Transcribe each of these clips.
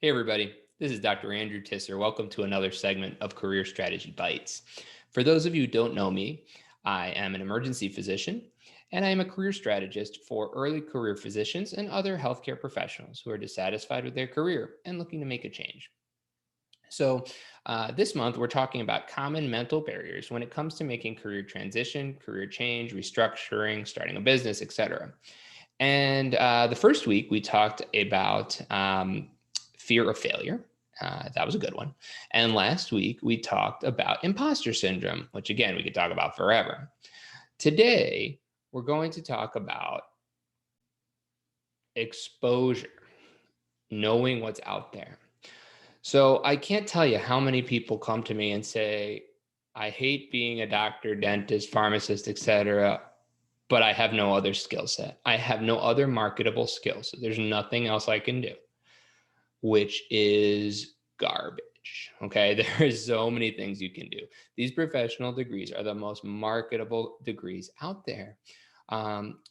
Hey, everybody. This is Dr. Andrew Tisser. Welcome to another segment of Career Strategy Bites. For those of you who don't know me, I am an emergency physician and I am a career strategist for early career physicians and other healthcare professionals who are dissatisfied with their career and looking to make a change. This month, we're talking about common mental barriers when it comes to making career transition, career change, restructuring, starting a business, etc. And the first week, we talked about fear of failure. That was a good one. And last week, we talked about imposter syndrome, which again, we could talk about forever. Today, we're going to talk about exposure, knowing what's out there. So I can't tell you how many people come to me and say, I hate being a doctor, dentist, pharmacist, etc., but I have no other skill set. I have no other marketable skills. So there's nothing else I can do, which is garbage. Okay. There is so many things you can do. These professional degrees are the most marketable degrees out there.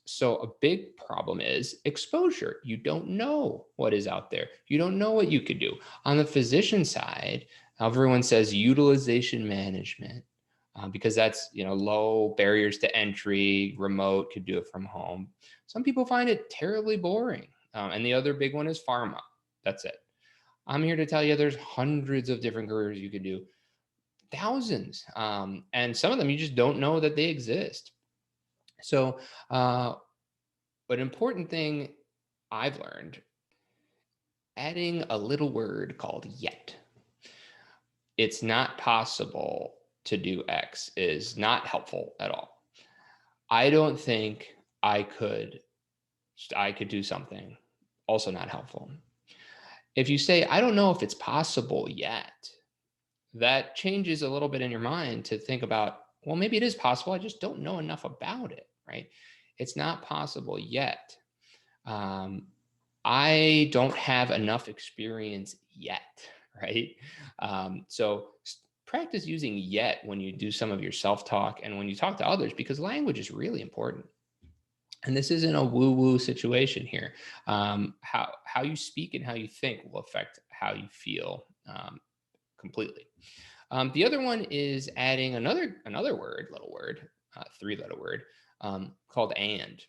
So a big problem is exposure. You don't know what is out there. You don't know what you could do. On the physician side, everyone says utilization management. Because that's low barriers to entry, remote, could do it from home. Some people find it terribly boring, and the other big one is pharma. That's it. I'm here to tell you there's hundreds of different careers you could do, thousands, and some of them you just don't know that they exist. So, an important thing I've learned, adding a little word called yet. It's not possible to do X is not helpful at all. I don't think I could do something, also not helpful. If you say, I don't know if it's possible yet, that changes a little bit in your mind to think about, well, maybe it is possible. I just don't know enough about it, right? It's not possible yet. I don't have enough experience yet, right? So practice using yet when you do some of your self-talk and when you talk to others, because language is really important. And this isn't a woo-woo situation here. How you speak and how you think will affect how you feel completely. The other one is adding another word, little word, three-letter word called and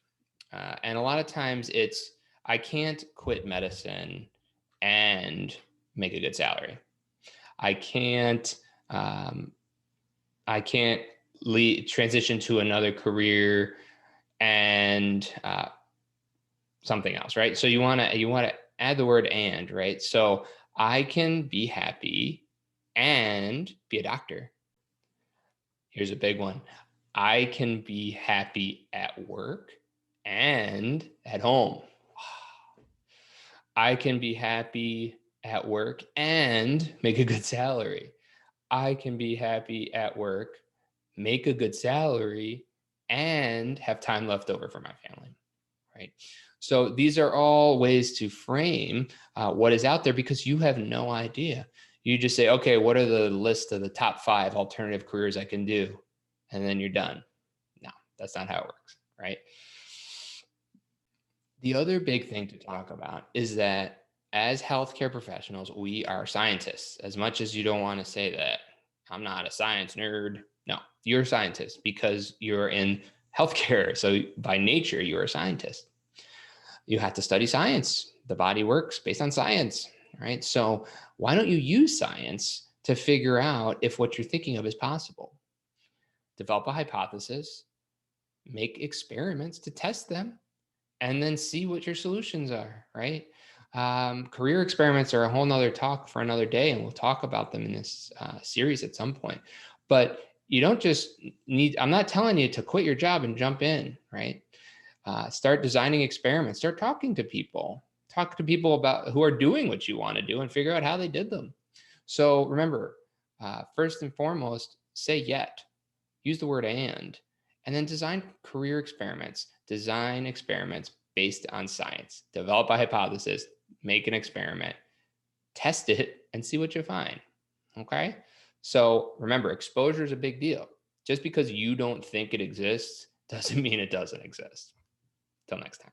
a lot of times it's I can't quit medicine and make a good salary. I can't um, I can't transition to another career and something else, right? So you want to add the word and, right? So I can be happy and be a doctor. Here's a big one. I can be happy at work and at home. I can be happy at work and make a good salary. I can be happy at work, make a good salary, and have time left over for my family, right? So these are all ways to frame what is out there because you have no idea. You just say, okay, what are the list of the top 5 alternative careers I can do? And then you're done. No, that's not how it works, right? The other big thing to talk about is that as healthcare professionals, we are scientists. As much as you don't want to say that, I'm not a science nerd. No, you're a scientist because you're in healthcare. So by nature, you're a scientist. You have to study science. The body works based on science, right? So why don't you use science to figure out if what you're thinking of is possible? Develop a hypothesis, make experiments to test them, and then see what your solutions are, right? Career experiments are a whole nother talk for another day, and we'll talk about them in this series at some point. But you don't just I'm not telling you to quit your job and jump in, right? Start designing experiments, start talking to people, talk to people about who are doing what you want to do and figure out how they did them. So remember, first and foremost, say yet, use the word and then design career experiments, design experiments based on science, develop a hypothesis, make an experiment, test it, and see what you find. Okay. So remember, exposure is a big deal. Just because you don't think it exists doesn't mean it doesn't exist. Till next time.